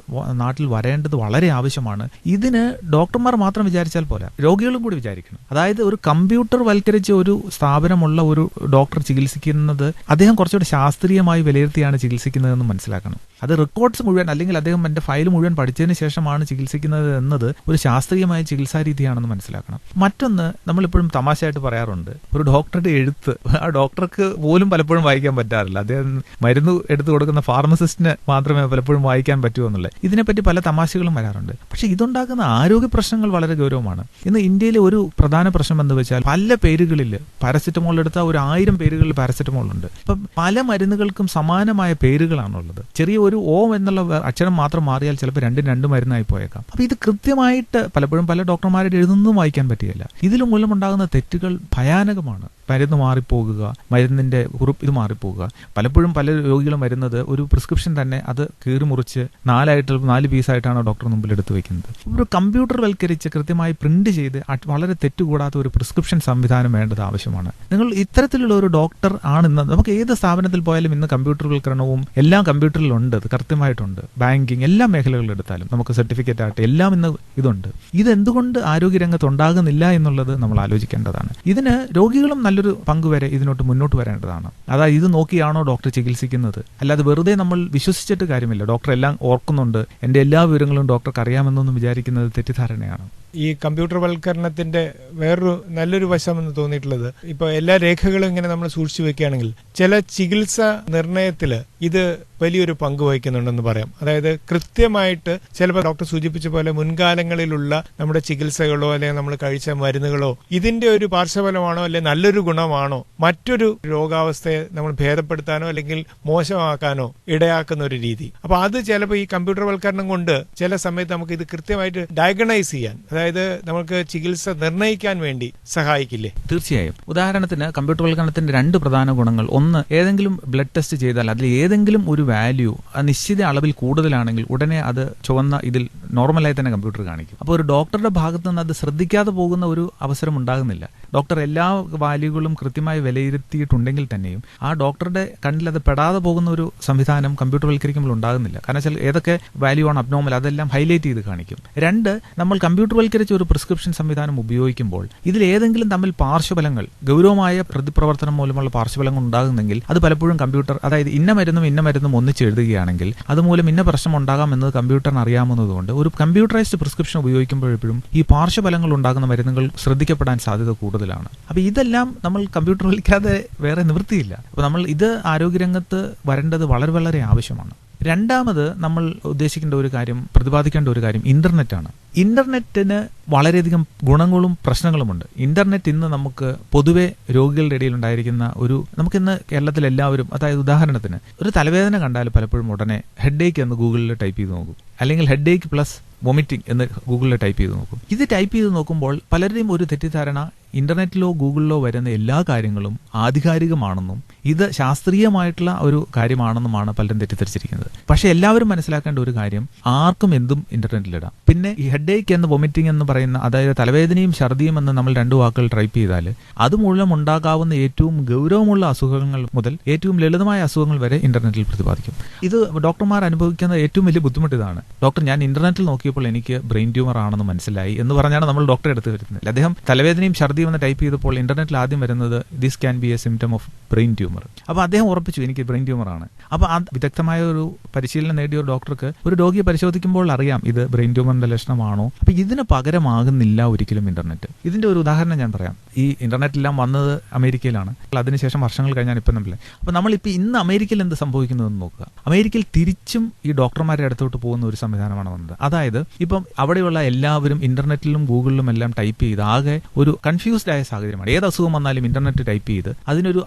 നാട്ടിൽ വരേണ്ടത് വളരെ ആവശ്യമാണ്. ഇതിന് ഡോക്ടർമാർ മാത്രം വിചാരിച്ചാൽ പോരാ, രോഗികളും കൂടി വിചാരിക്കണം. അതായത് ഒരു കമ്പ്യൂട്ടർ വൽക്കരിച്ച ഒരു സ്ഥാപനമുള്ള ഒരു ഡോക്ടർ ചികിത്സിക്കുന്നത് അദ്ദേഹം കുറച്ചുകൂടി ശാസ്ത്രീയമായി വിലയിരുത്തിയാണ് ചികിത്സിക്കുന്നതെന്ന് മനസ്സിലാക്കണം. അത് റെക്കോർഡ്സ് മുഴുവൻ അല്ലെങ്കിൽ അദ്ദേഹം എൻ്റെ ഫയൽ മുഴുവൻ പഠിച്ചതിന് ശേഷമാണ് ചികിത്സിക്കുന്നത് എന്നത് ഒരു ശാസ്ത്രീയമായ ചികിത്സാ രീതിയാണെന്ന് മനസ്സിലാക്കണം. മറ്റൊന്ന്, നമ്മളിപ്പോഴും തമാശയായിട്ട് പറയാറുണ്ട്, ഒരു ഡോക്ടറുടെ എഴുത്ത് ആ ഡോക്ടർക്ക് പോലും പലപ്പോഴും വായിക്കാൻ പറ്റാറില്ല. അദ്ദേഹം മരുന്ന് എടുത്തു കൊടുക്കുന്ന ഫാർമസിസ്റ്റിന് മാത്രമേ പലപ്പോഴും വായിക്കാൻ പറ്റൂ എന്നുള്ളത്. ഇതിനെപ്പറ്റി പല തമാശകളും വരാറുണ്ട്. പക്ഷേ ഇതുണ്ടാക്കുന്ന ആരോഗ്യ പ്രശ്നങ്ങൾ വളരെ ഗൗരവമാണ്. ഇന്ന് ഇന്ത്യയിലെ ഒരു പ്രധാന പ്രശ്നം എന്ന് വെച്ചാൽ പല പേരുകളിൽ പാരസെറ്റമോൾ എടുത്താൽ 1000 പേരുകളിൽ പാരസെറ്റമോൾ ഉണ്ട്. ഇപ്പം പല മരുന്നുകൾക്കും സമാനമായ പേരുകളാണുള്ളത്. ചെറിയ ഒരു ഓ എന്നുള്ള അക്ഷരം മാത്രം മാറിയാൽ ചിലപ്പോൾ രണ്ട് മരുന്നായി പോയേക്കാം. അപ്പൊ ഇത് കൃത്യമായിട്ട് പലപ്പോഴും പല ഡോക്ടർമാരുടെ എഴുതുന്നതും വായിക്കാൻ പറ്റുകയില്ല. ഇതിൽ മൂലമുണ്ടാകുന്ന തെറ്റുകൾ ഭയാനകമാണ്. മരുന്ന് മാറിപ്പോകുക, മരുന്നിന്റെ കുറിപ്പ് ഇത് മാറിപ്പോകുക. പലപ്പോഴും പല രോഗികളും വരുന്നത് ഒരു പ്രിസ്ക്രിപ്ഷൻ തന്നെ അത് കീറി മുറിച്ച് 4 പീസായിട്ടാണ് ഡോക്ടർ മുമ്പിൽ എടുത്തു വെക്കുന്നത്. ഒരു കമ്പ്യൂട്ടർ വൽക്കരിച്ച് കൃത്യമായി പ്രിന്റ് ചെയ്ത് വളരെ തെറ്റുകൂടാത്ത ഒരു പ്രിസ്ക്രിപ്ഷൻ സംവിധാനം വേണ്ടത് ആവശ്യമാണ്. നിങ്ങൾ ഇത്തരത്തിലുള്ള ഒരു ഡോക്ടർ ആണെന്ന് നമുക്ക് ഏത് സ്ഥാപനത്തിൽ പോയാലും ഇന്ന് കമ്പ്യൂട്ടർവൽക്കരണവും എല്ലാം കമ്പ്യൂട്ടറിലുണ്ട്, അത് കൃത്യമായിട്ടുണ്ട്. ബാങ്കിങ് എല്ലാ മേഖലകളിൽ എടുത്താലും നമുക്ക് സർട്ടിഫിക്കറ്റ് ആയിട്ട് എല്ലാം ഇന്ന് ഇതുണ്ട്. ഇതെന്തുകൊണ്ട് ആരോഗ്യരംഗത്ത് ഉണ്ടാകുന്നില്ല എന്നുള്ളത് നമ്മൾ ആലോചിക്കേണ്ടതാണ്. ഇതിന് രോഗികളും നല്ലൊരു പങ്കുവരെ ഇതിനോട്ട് മുന്നോട്ട് വരേണ്ടതാണ്. അതായത് ഇത് നോക്കിയാണോ ഡോക്ടർ ചികിത്സിക്കുന്നത്, അല്ലാതെ വെറുതെ നമ്മൾ വിശ്വസിച്ചിട്ട് കാര്യമില്ല. ഡോക്ടർ എല്ലാം ഓർക്കുന്നുണ്ട്, എൻ്റെ എല്ലാ വിവരങ്ങളും ഡോക്ടർക്ക് അറിയാമെന്നൊന്നും വിചാരിക്കുന്നത് തെറ്റിദ്ധാരണയാണ്. ഈ കമ്പ്യൂട്ടർ വൽക്കരണത്തിന്റെ വേറൊരു നല്ലൊരു വശം എന്ന് തോന്നിയിട്ടുള്ളത്, ഇപ്പൊ എല്ലാ രേഖകളും ഇങ്ങനെ നമ്മൾ സൂക്ഷിച്ചു വെക്കുകയാണെങ്കിൽ ചില ചികിത്സ നിർണയത്തില് ഇത് വലിയൊരു പങ്ക് വഹിക്കുന്നുണ്ടെന്ന് പറയാം. അതായത് കൃത്യമായിട്ട് ചിലപ്പോൾ ഡോക്ടർ സൂചിപ്പിച്ച പോലെ മുൻകാലങ്ങളിലുള്ള നമ്മുടെ ചികിത്സകളോ അല്ലെങ്കിൽ നമ്മൾ കഴിച്ച മരുന്നുകളോ ഇതിന്റെ ഒരു പാർശ്വഫലമാണോ അല്ലെങ്കിൽ നല്ലൊരു ഗുണമാണോ മറ്റൊരു രോഗാവസ്ഥയെ നമ്മൾ ഭേദപ്പെടുത്താനോ അല്ലെങ്കിൽ മോശമാക്കാനോ ഇടയാക്കുന്ന ഒരു രീതി. അപ്പൊ അത് ചിലപ്പോൾ ഈ കമ്പ്യൂട്ടർ വൽക്കരണം കൊണ്ട് ചില സമയത്ത് നമുക്ക് ഇത് കൃത്യമായിട്ട് ഡയഗ്നൈസ് ചെയ്യാൻ, അതായത് നമുക്ക് ചികിത്സ നിർണ്ണയിക്കാൻ വേണ്ടി സഹായിക്കില്ലേ? തീർച്ചയായും. ഉദാഹരണത്തിന് കമ്പ്യൂട്ടർ വൽക്കരണത്തിന്റെ 2 പ്രധാന ഗുണങ്ങൾ. ഒന്ന്, ഏതെങ്കിലും ബ്ലഡ് ടെസ്റ്റ് ചെയ്താൽ അതിൽ ഏതെങ്കിലും ഒരു വാല്യൂ നിശ്ചിത അളവിൽ കൂടുതലാണെങ്കിൽ ഉടനെ അത് ചുവന്ന ഇതിൽ നോർമലായി തന്നെ കമ്പ്യൂട്ടർ കാണിക്കും. അപ്പോൾ ഒരു ഡോക്ടറുടെ ഭാഗത്ത് നിന്ന് അത് ശ്രദ്ധിക്കാതെ പോകുന്ന ഒരു അവസരം ഉണ്ടാകുന്നില്ല. ഡോക്ടർ എല്ലാ വാല്യൂകളും കൃത്യമായി വിലയിരുത്തിയിട്ടുണ്ടെങ്കിൽ തന്നെയും ആ ഡോക്ടറുടെ കണ്ണിൽ അത് പെടാതെ പോകുന്ന ഒരു സംവിധാനം കമ്പ്യൂട്ടർ വൽക്കരിക്കുമ്പോൾ ഉണ്ടാകുന്നില്ല. കാരണം വെച്ചാൽ ഏതൊക്കെ വാല്യൂ ആണ് അബ്നോർമൽ അതെല്ലാം ഹൈലൈറ്റ് ചെയ്ത് കാണിക്കും. 2, നമ്മൾ കമ്പ്യൂട്ടർ വൽക്കരിച്ച ഒരു പ്രിസ്ക്രിപ്ഷൻ സംവിധാനം ഉപയോഗിക്കുമ്പോൾ ഇതിൽ ഏതെങ്കിലും തമ്മിൽ പാർശ്വഫലങ്ങൾ, ഗൗരവമായ പ്രതിപ്രവർത്തനം മൂലമുള്ള പാർശ്വഫലങ്ങൾ ഉണ്ടാകുന്നെങ്കിൽ അത് പലപ്പോഴും കമ്പ്യൂട്ടർ, അതായത് ഇന്ന മരുന്നും ഒന്നിച്ച് എഴുതുകയാണെങ്കിൽ അതുമൂലം ഇന്ന പ്രശ്നം ഉണ്ടാകാം എന്നത് കമ്പ്യൂട്ടറിന് അറിയാവുന്നതുകൊണ്ട് ഒരു കമ്പ്യൂട്ടറൈസ്ഡ് പ്രിസ്ക്രിപ്ഷൻ ഉപയോഗിക്കുമ്പോഴെപ്പോഴും ഈ പാർശ്വഫലങ്ങൾ ഉണ്ടാകുന്ന മരുന്നുകൾ ശ്രദ്ധിക്കപ്പെടാൻ സാധ്യത കൂടുതലാണ്. അപ്പൊ ഇതെല്ലാം നമ്മൾ കമ്പ്യൂട്ടർ വൽക്കാതെ വേറെ നിവൃത്തിയില്ല. അപ്പൊ നമ്മൾ ഇത് ആരോഗ്യരംഗത്ത് വരേണ്ടത് വളരെ വളരെ ആവശ്യമാണ്. രണ്ടാമത് നമ്മൾ ഉദ്ദേശിക്കേണ്ട ഒരു കാര്യം, പ്രതിപാദിക്കേണ്ട ഒരു കാര്യം ഇന്റർനെറ്റാണ്. ഇന്റർനെറ്റിന് വളരെയധികം ഗുണങ്ങളും പ്രശ്നങ്ങളുമുണ്ട്. ഇന്റർനെറ്റ് ഇന്ന് നമുക്ക് പൊതുവെ രോഗികളുടെ ഇടയിൽ ഉണ്ടായിരിക്കുന്ന നമുക്കിന്ന് കേരളത്തിൽ എല്ലാവരും, അതായത് ഉദാഹരണത്തിന് ഒരു തലവേദന കണ്ടാൽ പലപ്പോഴും ഉടനെ ഹെഡേക്ക് എന്ന് ഗൂഗിളിൽ ടൈപ്പ് ചെയ്ത് നോക്കും, അല്ലെങ്കിൽ ഹെഡേക്ക് പ്ലസ് വൊമിറ്റിംഗ് എന്ന് ഗൂഗിളിൽ ടൈപ്പ് ചെയ്ത് നോക്കും. ഇത് ടൈപ്പ് ചെയ്ത് നോക്കുമ്പോൾ പലരുടെയും ഒരു തെറ്റിദ്ധാരണ ഇന്റർനെറ്റിലോ ഗൂഗിളിലോ വരുന്ന എല്ലാ കാര്യങ്ങളും ആധികാരികമാണെന്നും ഇത് ശാസ്ത്രീയമായിട്ടുള്ള ഒരു കാര്യമാണെന്നുമാണ് പലരും തെറ്റിദ്ധരിച്ചിരിക്കുന്നത്. പക്ഷെ എല്ലാവരും മനസ്സിലാക്കേണ്ട ഒരു കാര്യം, ആർക്കും എന്തും ഇന്റർനെറ്റിലിടാം. പിന്നെ ഈ ഹെഡേക്ക് എന്ന് വൊമിറ്റിംഗ് എന്ന് പറയുന്ന, അതായത് തലവേദനയും ഛർദിയും എന്ന് നമ്മൾ 2 വാക്കുകൾ ടൈപ്പ് ചെയ്താൽ അതുമൂലം ഉണ്ടാകാവുന്ന ഏറ്റവും ഗൗരവമുള്ള അസുഖങ്ങൾ മുതൽ ഏറ്റവും ലളിതമായ അസുഖങ്ങൾ വരെ ഇന്റർനെറ്റിൽ പ്രതിപാദിക്കും. ഇത് ഡോക്ടർമാർ അനുഭവിക്കുന്ന ഏറ്റവും വലിയ ബുദ്ധിമുട്ട് ഇതാണ്. ഡോക്ടർ, ഞാൻ ഇന്റർനെറ്റിൽ നോക്കിയപ്പോൾ എനിക്ക് ബ്രെയിൻ ട്യൂമർ ആണെന്ന് മനസ്സിലായി എന്ന് പറഞ്ഞാണ് നമ്മൾ ഡോക്ടറെ അടുത്ത് വരുന്നത്. അദ്ദേഹം തലവേദനയും ഛർദിയും എന്ന് ടൈപ്പ് ചെയ്തപ്പോൾ ഇന്റർനെറ്റിൽ ആദ്യം വരുന്നത് this can be A symptom of brain tumour. അപ്പോൾ അദ്ദേഹം ഉറപ്പിച്ചു എനിക്ക് ബ്രെയിൻ ട്യൂമർ ആണ്. അപ്പോൾ ആ വിദഗ്ധമായ ഒരു പരിശീലനം നേടിയ ഒരു ഡോക്ടർക്ക് ഒരു രോഗിയെ പരിശോധിക്കുമ്പോൾ അറിയാം ഇത് ബ്രെയിൻ ട്യൂമറിന്റെ ലക്ഷണമാണോ. അപ്പോൾ ഇതിന് പകരമാകുന്നില്ല ഒരിക്കലും ഇന്റർനെറ്റ്. ഇതിന്റെ ഒരു ഉദാഹരണം ഞാൻ പറയാം. ഈ ഇന്റർനെറ്റ് എല്ലാം വന്നത് അമേരിക്കയിലാണ്. അതിനുശേഷം വർഷങ്ങൾ കഴിഞ്ഞാൽ ഇപ്പം നമ്മൾ നമ്മളിപ്പോൾ ഇന്ന് അമേരിക്കയിൽ എന്ത് സംഭവിക്കുന്നതെന്ന് നോക്കുക. അമേരിക്കയിൽ തിരിച്ചും ഈ ഡോക്ടർമാരുടെ അടുത്തോട്ട് പോകുന്ന ഒരു സംവിധാനമാണ് വന്നത്. അതായത് ഇപ്പം അവിടെയുള്ള എല്ലാവരും ഇന്റർനെറ്റിലും ഗൂഗിളിലും എല്ലാം ടൈപ്പ് ചെയ്ത് ആകെ ഒരു കൺഫ്യൂസ്ഡ് ആയ സാഹചര്യമാണ്. ഏത് അസുഖം വന്നാലും ഇന്റർനെറ്റ് ടൈപ്പ് ചെയ്ത്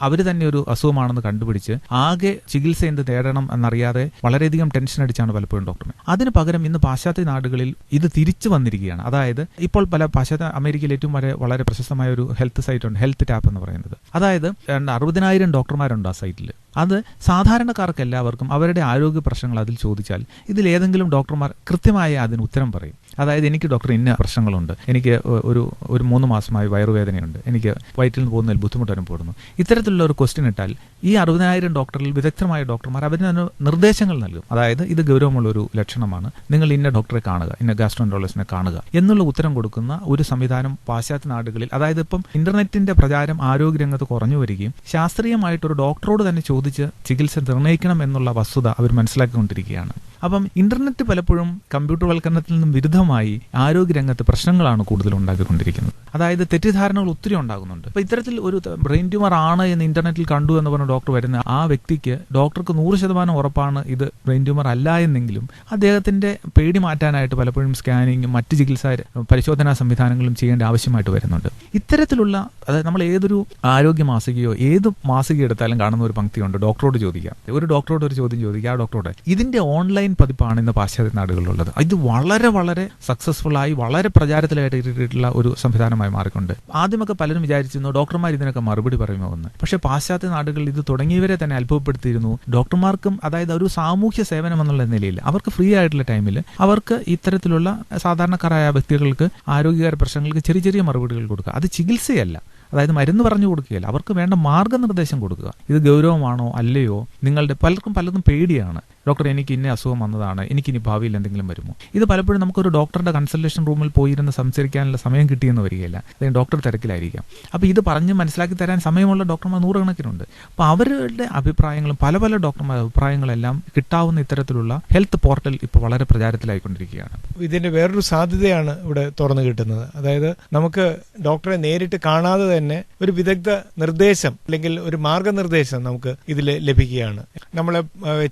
അവർ തന്നെ ഒരു അസുഖമാണെന്ന് കണ്ടുപിടിച്ച് ആകെ ചികിത്സ എന്ത് തേടണം എന്നറിയാതെ വളരെയധികം ടെൻഷൻ അടിച്ചാണ് പലപ്പോഴും ഡോക്ടർമാർ. അതിന് പകരം ഇന്ന് പാശ്ചാത്യ നാടുകളിൽ ഇത് തിരിച്ചു വന്നിരിക്കുകയാണ്. അതായത് ഇപ്പോൾ പല പാശ്ചാത്യ അമേരിക്കയിൽ ഏറ്റവും വളരെ പ്രശസ്തമായ ഒരു ഹെൽത്ത് സൈറ്റ് ഉണ്ട്, ഹെൽത്ത് ടാപ്പ് എന്ന് പറയുന്നത്. അതായത് 60,000 ഡോക്ടർമാരുണ്ട് ആ സൈറ്റിൽ. അത് സാധാരണക്കാർക്ക് എല്ലാവർക്കും അവരുടെ ആരോഗ്യ പ്രശ്നങ്ങൾ അതിൽ ചോദിച്ചാൽ ഇതിൽ ഏതെങ്കിലും ഡോക്ടർമാർ കൃത്യമായി അതിന് ഉത്തരം പറയും. അതായത് എനിക്ക് ഡോക്ടർ ഇന്ന പ്രശ്നങ്ങളുണ്ട്, എനിക്ക് ഒരു 3 മാസമായി വയറുവേദനയുണ്ട്, എനിക്ക് വയറ്റിൽ നിന്ന് പോകുന്നതിൽ ബുദ്ധിമുട്ട് അനുഭവപ്പെടുന്നു. ഇത്തരത്തിലുള്ള ഒരു ക്വസ്റ്റ്യൻ ഇട്ടാൽ ഈ 60,000 ഡോക്ടറിൽ വിദഗ്ധമായ ഡോക്ടർമാർ അവരിന് നിർദ്ദേശങ്ങൾ നൽകും. അതായത് ഇത് ഗൗരവമുള്ള ഒരു ലക്ഷണമാണ്, നിങ്ങൾ ഇന്ന ഡോക്ടറെ കാണുക, ഇന്ന ഗാസ്ട്രോഎൻട്രോളജിസ്റ്റിനെ കാണുക എന്നുള്ള ഉത്തരം കൊടുക്കുന്ന ഒരു സംവിധാനം പാശ്ചാത്യ നാടുകളിൽ. അതായത് ഇപ്പം ഇന്റർനെറ്റിന്റെ പ്രചാരം ആരോഗ്യരംഗത്ത് കുറഞ്ഞു വരികയും ശാസ്ത്രീയമായിട്ടൊരു ഡോക്ടറോട് തന്നെ ചോദിച്ച് ചികിത്സ നിർണ്ണയിക്കണം എന്നുള്ള വസ്തുത അവർ മനസ്സിലാക്കിക്കൊണ്ടിരിക്കുകയാണ്. അപ്പം ഇന്റർനെറ്റ് പലപ്പോഴും കമ്പ്യൂട്ടർവൽക്കരണത്തിൽ നിന്നും വിരുദ്ധമായി ആരോഗ്യരംഗത്ത് പ്രശ്നങ്ങളാണ് കൂടുതൽ ഉണ്ടാക്കിക്കൊണ്ടിരിക്കുന്നത്. അതായത് തെറ്റിദ്ധാരണകൾ ഒത്തിരി ഉണ്ടാകുന്നുണ്ട്. അപ്പൊ ഇത്തരത്തിൽ ഒരു ബ്രെയിൻ ട്യൂമർ ആണ് എന്ന് ഇന്റർനെറ്റിൽ കണ്ടു എന്ന് പറഞ്ഞ ഡോക്ടർ വരുന്ന ആ വ്യക്തിക്ക് ഡോക്ടർക്ക് 100% ഉറപ്പാണ് ഇത് ബ്രെയിൻ ട്യൂമർ അല്ല എന്നെങ്കിലും അദ്ദേഹത്തിന്റെ പേടി മാറ്റാനായിട്ട് പലപ്പോഴും സ്കാനിങ്ങും മറ്റ് ചികിത്സാ പരിശോധനാ സംവിധാനങ്ങളും ചെയ്യേണ്ട ആവശ്യമായിട്ട് വരുന്നുണ്ട്. ഇത്തരത്തിലുള്ള അതായത് നമ്മൾ ഏതൊരു ആരോഗ്യ മാസികയോ ഏത് മാസിക എടുത്താലും കാണുന്ന ഒരു പങ്ക്തിയുണ്ട്, ഡോക്ടറോട് ചോദിക്കാം. ഒരു ഡോക്ടറോട് ഒരു ചോദ്യം ചോദിക്കുക, ആ ഡോക്ടറോട്. ഇതിന്റെ ഓൺലൈൻ പതിപ്പാണ് ഇന്ന് പാശ്ചാത്യ നാടുകളിലുള്ളത്. ഇത് വളരെ സക്സസ്ഫുൾ ആയി വളരെ പ്രചാരത്തിലായിട്ടുള്ള ഒരു സംവിധാനമായി മാറിക്കൊണ്ട് ആദ്യമൊക്കെ പലരും വിചാരിച്ചിരുന്നു ഡോക്ടർമാർ ഇതിനൊക്കെ മറുപടി പറയുമോ എന്ന്. പക്ഷേ പാശ്ചാത്യ നാടുകളിൽ ഇത് തുടങ്ങിയവരെ തന്നെ അത്ഭുതപ്പെടുത്തിയിരുന്നു. ഡോക്ടർമാർക്കും അതായത് ഒരു സാമൂഹ്യ സേവനം എന്നുള്ള നിലയിൽ അവർക്ക് ഫ്രീ ആയിട്ടുള്ള ടൈമിൽ അവർക്ക് ഇത്തരത്തിലുള്ള സാധാരണക്കാരായ വ്യക്തികൾക്ക് ആരോഗ്യകര പ്രശ്നങ്ങൾക്ക് ചെറിയ മറുപടികൾ കൊടുക്കുക. അത് ചികിത്സയല്ല, അതായത് മരുന്ന് പറഞ്ഞു കൊടുക്കുകയല്ല, അവർക്ക് വേണ്ട മാർഗനിർദ്ദേശം കൊടുക്കുക. ഇത് ഗൗരവമാണോ അല്ലയോ, നിങ്ങളുടെ പലർക്കും പേടിയാണ്, ഡോക്ടർ എനിക്ക് ഇന്ന അസുഖം വന്നതാണ്, എനിക്കിനി ഭാവിയിൽ എന്തെങ്കിലും വരുമോ. ഇത് പലപ്പോഴും നമുക്കൊരു ഡോക്ടറുടെ കൺസൾട്ടേഷൻ റൂമിൽ പോയിരുന്ന് സംസാരിക്കാനുള്ള സമയം കിട്ടിയെന്ന് വരികയില്ല, അല്ലെങ്കിൽ ഡോക്ടർ തിരക്കിലായിരിക്കാം. അപ്പോൾ ഇത് പറഞ്ഞ് മനസ്സിലാക്കി തരാൻ സമയമുള്ള ഡോക്ടർമാർ 100 കണക്കിനുണ്ട്. അപ്പോൾ അവരുടെ അഭിപ്രായങ്ങളും പല ഡോക്ടർമാരുടെ അഭിപ്രായങ്ങളെല്ലാം കിട്ടാവുന്ന ഇത്തരത്തിലുള്ള ഹെൽത്ത് പോർട്ടൽ ഇപ്പോൾ വളരെ പ്രചാരത്തിലായിക്കൊണ്ടിരിക്കുകയാണ്. ഇതിന്റെ വേറൊരു സാധ്യതയാണ് ഇവിടെ തുറന്നു കിട്ടുന്നത്. അതായത് നമുക്ക് ഡോക്ടറെ നേരിട്ട് കാണാതെ തന്നെ ഒരു വിദഗ്ധ നിർദ്ദേശം അല്ലെങ്കിൽ ഒരു മാർഗനിർദ്ദേശം നമുക്ക് ഇതിൽ ലഭിക്കുകയാണ്. നമ്മളെ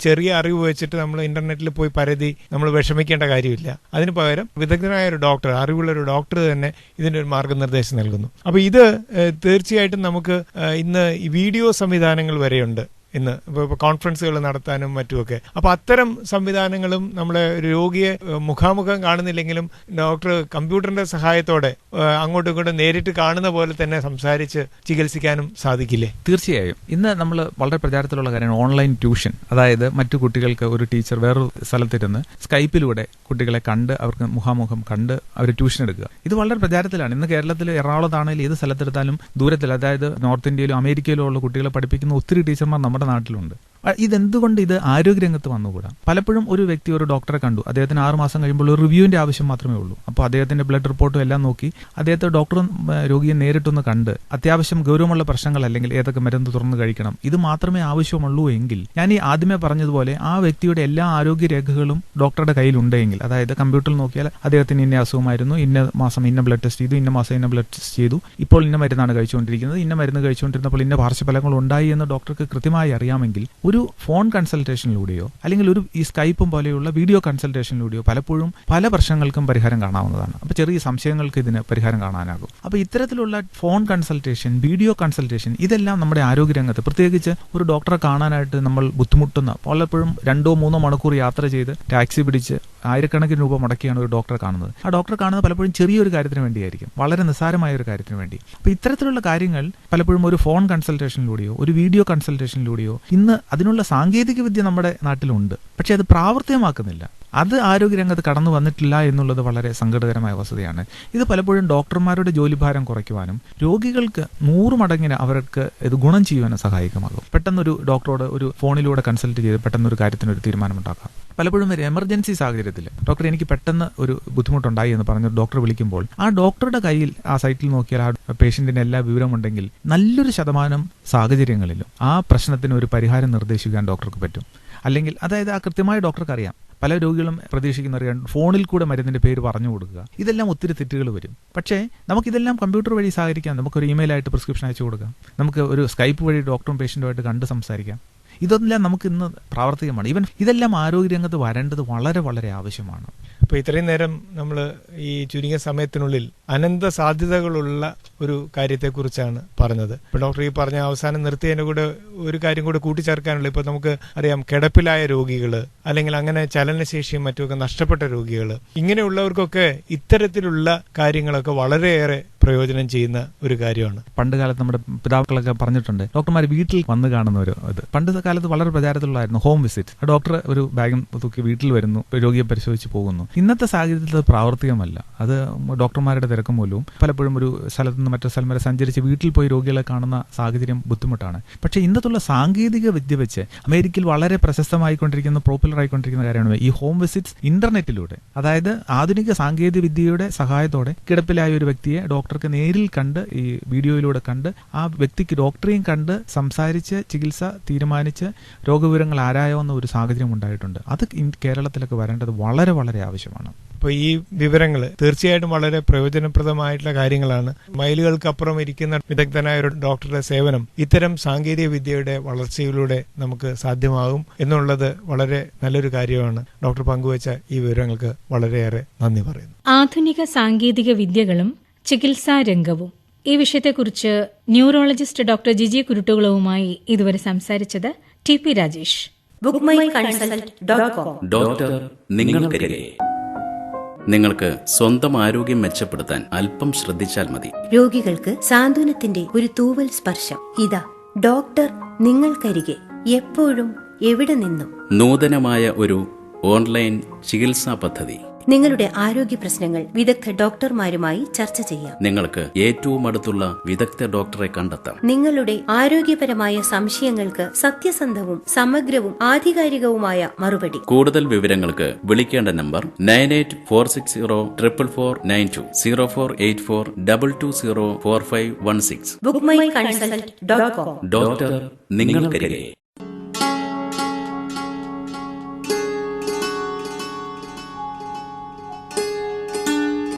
ചെറിയ അറിവ് വെച്ചിട്ട് നമ്മൾ ഇന്റർനെറ്റിൽ പോയി പരതി നമ്മൾ വിഷമിക്കേണ്ട കാര്യമില്ല. അതിന് പകരം വിദഗ്ധനായ ഒരു ഡോക്ടർ, അറിവുള്ള ഒരു ഡോക്ടർ തന്നെ ഇതിന്റെ ഒരു മാർഗനിർദ്ദേശം നൽകുന്നു. അപ്പൊ ഇത് തീർച്ചയായിട്ടും നമുക്ക് ഇന്ന് ഈ വീഡിയോ സംവിധാനങ്ങൾ വരെയുണ്ട്. ഇന്ന് ഇപ്പോൾ കോൺഫറൻസുകൾ നടത്താനും മറ്റുമൊക്കെ. അപ്പോൾ അത്തരം സംവിധാനങ്ങളും നമ്മളെ ഒരു രോഗിയെ മുഖാമുഖം കാണുന്നില്ലെങ്കിലും ഡോക്ടർ കമ്പ്യൂട്ടറിന്റെ സഹായത്തോടെ അങ്ങോട്ടും ഇങ്ങോട്ടും നേരിട്ട് കാണുന്ന പോലെ തന്നെ സംസാരിച്ച് ചികിത്സിക്കാനും സാധിക്കില്ലേ? തീർച്ചയായും. ഇന്ന് നമ്മൾ വളരെ പ്രചാരത്തിലുള്ള കാര്യമാണ് ഓൺലൈൻ ട്യൂഷൻ. അതായത് മറ്റു കുട്ടികൾക്ക് ഒരു ടീച്ചർ വേറൊരു സ്ഥലത്തിരുന്ന് സ്കൈപ്പിലൂടെ കുട്ടികളെ കണ്ട് അവർക്ക് മുഖാമുഖം കണ്ട് അവർ ട്യൂഷൻ എടുക്കുക. ഇത് വളരെ പ്രചാരത്തിലാണ്. ഇന്ന് കേരളത്തിൽ എറണാകുളത്താണെങ്കിലും ഏത് സ്ഥലത്തെടുത്താലും ദൂരത്തിൽ, അതായത് നോർത്ത് ഇന്ത്യയിലും അമേരിക്കയിലും ഉള്ള കുട്ടികളെ പഠിപ്പിക്കുന്ന ഒത്തിരി ടീച്ചർമാർ നമ്മുടെ നാട്ടിലുണ്ട്. ഇതെന്തുകൊണ്ട് ഇത് ആരോഗ്യരംഗത്ത് വന്നുകൂടാ? പലപ്പോഴും ഒരു വ്യക്തി ഒരു ഡോക്ടറെ കണ്ടു, അദ്ദേഹത്തിന് 6 മാസം കഴിയുമ്പോൾ ഒരു റിവ്യൂവിന്റെ ആവശ്യം മാത്രമേ ഉള്ളൂ. അപ്പോൾ അദ്ദേഹത്തിന്റെ ബ്ലഡ് റിപ്പോർട്ടും എല്ലാം നോക്കി അദ്ദേഹത്തെ ഡോക്ടറും രോഗിയെ നേരിട്ടൊന്ന് കണ്ട് അത്യാവശ്യം ഗൗരവമുള്ള പ്രശ്നങ്ങൾ അല്ലെങ്കിൽ ഏതൊക്കെ മരുന്ന് തുറന്ന് കഴിക്കണം ഇത് മാത്രമേ ആവശ്യമുള്ളൂ എങ്കിൽ, ഞാൻ ഈ ആദ്യമേ പറഞ്ഞതുപോലെ ആ വ്യക്തിയുടെ എല്ലാ ആരോഗ്യ രേഖകളും ഡോക്ടറുടെ കയ്യിലുണ്ടെങ്കിൽ, അതായത് കമ്പ്യൂട്ടറിൽ നോക്കിയാൽ അദ്ദേഹത്തിന് ഇന്ന അസുഖമായിരുന്നു, ഇന്ന മാസം ഇന്ന ബ്ലഡ് ടെസ്റ്റ് ചെയ്തു, ഇന്ന മാസം ഇന്ന ബ്ലഡ് ടെസ്റ്റ് ചെയ്തു, ഇപ്പോൾ ഇന്ന മരുന്നാണ് കഴിച്ചുകൊണ്ടിരിക്കുന്നത്, ഇന്ന മരുന്ന് കഴിച്ചുകൊണ്ടിരുന്നപ്പോൾ ഇന്ന പാർശ്വഫലങ്ങൾ ഉണ്ടായി എന്ന് ഡോക്ടർക്ക് കൃത്യമായി അറിയാമെങ്കിൽ ഒരു ഫോൺ കൺസൾട്ടേഷനിലൂടെയോ അല്ലെങ്കിൽ ഈ സ്കൈപ്പും പോലെയുള്ള വീഡിയോ കൺസൾട്ടേഷനിലൂടെയോ പലപ്പോഴും പല പ്രശ്നങ്ങൾക്കും പരിഹാരം കാണാവുന്നതാണ്. അപ്പോൾ ചെറിയ സംശയങ്ങൾക്ക് ഇതിന് പരിഹാരം കാണാനാകും. അപ്പോൾ ഇത്തരത്തിലുള്ള ഫോൺ കൺസൾട്ടേഷൻ, വീഡിയോ കൺസൾട്ടേഷൻ, ഇതെല്ലാം നമ്മുടെ ആരോഗ്യരംഗത്ത്, പ്രത്യേകിച്ച് ഒരു ഡോക്ടറെ കാണാനായിട്ട് നമ്മൾ ബുദ്ധിമുട്ടുന്ന, പലപ്പോഴും 2-3 മണിക്കൂർ യാത്ര ചെയ്ത് ടാക്സി പിടിച്ച് ആയിരക്കണക്കിന് രൂപ മുടക്കിയാണ് ഒരു ഡോക്ടറെ കാണുന്നത്. ആ ഡോക്ടറെ കാണുന്നത് പലപ്പോഴും ചെറിയൊരു കാര്യത്തിന് വേണ്ടിയായിരിക്കും, വളരെ നിസ്സാരമായ ഒരു കാര്യത്തിന് വേണ്ടി. അപ്പോൾ ഇത്തരത്തിലുള്ള കാര്യങ്ങൾ പലപ്പോഴും ഒരു ഫോൺ കൺസൾട്ടേഷനിലൂടെയോ ഒരു വീഡിയോ കൺസൾട്ടേഷനിലൂടെയോ ഇന്ന് അതിനുള്ള സാങ്കേതിക വിദ്യ നമ്മുടെ നാട്ടിലുണ്ട്, പക്ഷെ അത് പ്രാവർത്തികമാക്കുന്നില്ല. അത് ആരോഗ്യരംഗത്ത് കടന്നു വന്നിട്ടില്ല എന്നുള്ളത് വളരെ സങ്കടകരമായ വസ്തുതയാണ്. ഇത് പലപ്പോഴും ഡോക്ടർമാരുടെ ജോലിഭാരം കുറയ്ക്കുവാനും രോഗികൾക്ക് 100 മടങ്ങിന് അവർക്ക് ഇത് ഗുണം ചെയ്യുവാനും സഹായകമാകും. പെട്ടെന്നൊരു ഡോക്ടറോട് ഒരു ഫോണിലൂടെ കൺസൾട്ട് ചെയ്ത് പെട്ടെന്നൊരു കാര്യത്തിനൊരു തീരുമാനമുണ്ടാക്കാം. പലപ്പോഴും ഒരു എമർജൻസി സാഹചര്യത്തിൽ ഡോക്ടർ എനിക്ക് പെട്ടെന്ന് ഒരു ബുദ്ധിമുട്ടുണ്ടായി എന്ന് പറഞ്ഞ് ഡോക്ടർ വിളിക്കുമ്പോൾ ആ ഡോക്ടറുടെ കയ്യിൽ ആ സൈറ്റിൽ നോക്കിയാൽ ആ പേഷ്യന്റിന്റെ എല്ലാ വിവരമുണ്ടെങ്കിൽ നല്ലൊരു ശതമാനം സാഹചര്യങ്ങളിലും ആ പ്രശ്നത്തിന് ഒരു പരിഹാരം നിർദ്ദേശിക്കാൻ ഡോക്ടർക്ക് പറ്റും. അല്ലെങ്കിൽ അതായത് ആ കൃത്യമായി ഡോക്ടർക്ക് അറിയാം. പല രോഗികളും പ്രതീക്ഷിക്കുന്നവർ ഫോണിൽ കൂടെ മരുന്നിന്റെ പേര് പറഞ്ഞു കൊടുക്കുക, ഇതെല്ലാം ഒത്തിരി തെറ്റുകൾ വരും. പക്ഷേ നമുക്കിതെല്ലാം കമ്പ്യൂട്ടർ വഴി സഹകരിക്കാം. നമുക്കൊരു ഇമെയിലായിട്ട് പ്രിസ്ക്രിപ്ഷൻ അയച്ചു കൊടുക്കാം, നമുക്ക് ഒരു സ്കൈപ്പ് വഴി ഡോക്ടറും പേഷ്യന്റുമായിട്ട് കണ്ട് സംസാരിക്കാം. ഇതെല്ലാം നമുക്ക് ഇന്ന് പ്രാവർത്തികമാണ്. ഈവൻ ഇതെല്ലാം ആരോഗ്യരംഗത്ത് വരേണ്ടത് വളരെ വളരെ ആവശ്യമാണ്. അപ്പോൾ ഇത്രയും നേരം നമ്മൾ ഈ ചുരുങ്ങിയ സമയത്തിനുള്ളിൽ അനന്ത സാധ്യതകളുള്ള ഒരു കാര്യത്തെക്കുറിച്ചാണ് പറഞ്ഞത്. ഇപ്പോൾ ഡോക്ടർ ഈ പറഞ്ഞ അവസാനം നിർത്തിയതിൻ്റെ കൂടെ ഒരു കാര്യം കൂടെ കൂട്ടിച്ചേർക്കാനുള്ള, ഇപ്പോൾ നമുക്ക് അറിയാം കിടപ്പിലായ രോഗികൾ, അല്ലെങ്കിൽ അങ്ങനെ ചലനശേഷിയും മറ്റുമൊക്കെ നഷ്ടപ്പെട്ട രോഗികൾ, ഇങ്ങനെയുള്ളവർക്കൊക്കെ ഇത്തരത്തിലുള്ള കാര്യങ്ങളൊക്കെ വളരെയേറെ പ്രയോജനം ചെയ്യുന്ന ഒരു കാര്യമാണ്. പണ്ട് കാലത്ത് നമ്മുടെ പിതാക്കളൊക്കെ പറഞ്ഞിട്ടുണ്ട്, ഡോക്ടർമാർ വീട്ടിൽ വന്ന് കാണുന്ന ഒരു ഇത് പണ്ട് കാലത്ത് വളരെ പ്രചാരത്തിലുള്ളായിരുന്നു, ഹോം വിസിറ്റ്. ഡോക്ടർ ഒരു ബാഗും തൂക്കി വീട്ടിൽ വരുന്നു, രോഗിയെ പരിശോധിച്ച് പോകുന്നു. ഇന്നത്തെ സാഹചര്യത്തിൽ അത് പ്രാവർത്തികമല്ല. അത് ഡോക്ടർമാരുടെ തിരക്ക് മൂലവും പലപ്പോഴും ഒരു സ്ഥലത്ത് നിന്ന് മറ്റൊരു സ്ഥലം വരെ സഞ്ചരിച്ച് വീട്ടിൽ പോയി രോഗികളെ കാണുന്ന സാഹചര്യം ബുദ്ധിമുട്ടാണ്. പക്ഷേ ഇന്നത്തുള്ള സാങ്കേതിക വിദ്യ വെച്ച് അമേരിക്കയിൽ വളരെ പ്രശസ്തമായിക്കൊണ്ടിരിക്കുന്ന, പോപ്പുലർ ആയിക്കൊണ്ടിരിക്കുന്ന കാര്യമാണ് ഈ ഹോം വിസിറ്റ്സ് ഇന്റർനെറ്റിലൂടെ. അതായത് ആധുനിക സാങ്കേതിക വിദ്യയുടെ സഹായത്തോടെ കിടപ്പിലായ ഒരു വ്യക്തിയെ ഡോക്ടർക്ക് നേരിൽ കണ്ട്, ഈ വീഡിയോയിലൂടെ കണ്ട്, ആ വ്യക്തിക്ക് ഡോക്ടറെയും കണ്ട് സംസാരിച്ച് ചികിത്സ തീരുമാനിച്ച് രോഗവിവരങ്ങൾ ആരായാവുന്ന ഒരു സാഹചര്യം ഉണ്ടായിട്ടുണ്ട്. അത് കേരളത്തിലൊക്കെ വരേണ്ടത് വളരെ വളരെ ആവശ്യമാണ്. അപ്പോൾ ഈ വിവരങ്ങൾ തീർച്ചയായിട്ടും വളരെ പ്രയോജനപ്രദമായിട്ടുള്ള കാര്യങ്ങളാണ്. മൈലുകൾക്കപ്പുറം ഇരിക്കുന്ന വിദഗ്ധനായ ഒരു ഡോക്ടറുടെ സേവനം ഇത്തരം സാങ്കേതിക വിദ്യയുടെ വളർച്ചയിലൂടെ നമുക്ക് സാധ്യമാകും എന്നുള്ളത് വളരെ നല്ലൊരു കാര്യമാണ്. ഡോക്ടർ പങ്കുവച്ച ഈ വിവരങ്ങൾക്ക് വളരെയേറെ നന്ദി പറയുന്നു. ആധുനിക സാങ്കേതിക വിദ്യകളും ചികിത്സാ രംഗവും, ഈ വിഷയത്തെക്കുറിച്ച് ന്യൂറോളജിസ്റ്റ് ഡോക്ടർ ജിജി കുരുട്ടുകുളവുമായി ഇതുവരെ സംസാരിച്ചത് T P Rajesh. bookmyconsult.com. Doctor നിങ്ങൾക്കരികെ. നിങ്ങൾക്ക് സ്വന്തം ആരോഗ്യം മെച്ചപ്പെടുത്താൻ അല്പം ശ്രദ്ധിച്ചാൽ മതി. രോഗികൾക്ക് സാന്ത്വനത്തിന്റെ ഒരു തൂവൽ സ്പർശം. ഇതാ ഡോക്ടർ നിങ്ങൾക്കരികെ, എപ്പോഴും എവിടെ നിന്നും. നൂതനമായ ഒരു ഓൺലൈൻ ചികിത്സാ പദ്ധതി. നിങ്ങളുടെ ആരോഗ്യ പ്രശ്നങ്ങൾ വിദഗ്ധ ഡോക്ടർമാരുമായി ചർച്ച ചെയ്യാം. നിങ്ങൾക്ക് ഏറ്റവും അടുത്തുള്ള വിദഗ്ധ ഡോക്ടറെ കണ്ടെത്താം. നിങ്ങളുടെ ആരോഗ്യപരമായ സംശയങ്ങൾക്ക് സത്യസന്ധവും സമഗ്രവും ആധികാരികവുമായ മറുപടി. കൂടുതൽ വിവരങ്ങൾക്ക് വിളിക്കേണ്ട നമ്പർ 9846044492 048422044516. bookmyconsult.com. ഡോക്ടർ നിങ്ങൾക്കരികെ.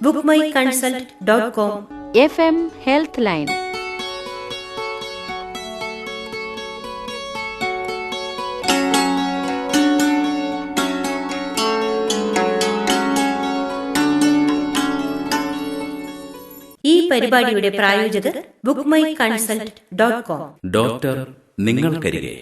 bookmyconsult.com. FM Health Line. ഈ പരിപാടിയുടെ പ്രായോജകർ bookmyconsult.com. ഡോക്ടർ നിങ്ങൾക്കരികെ.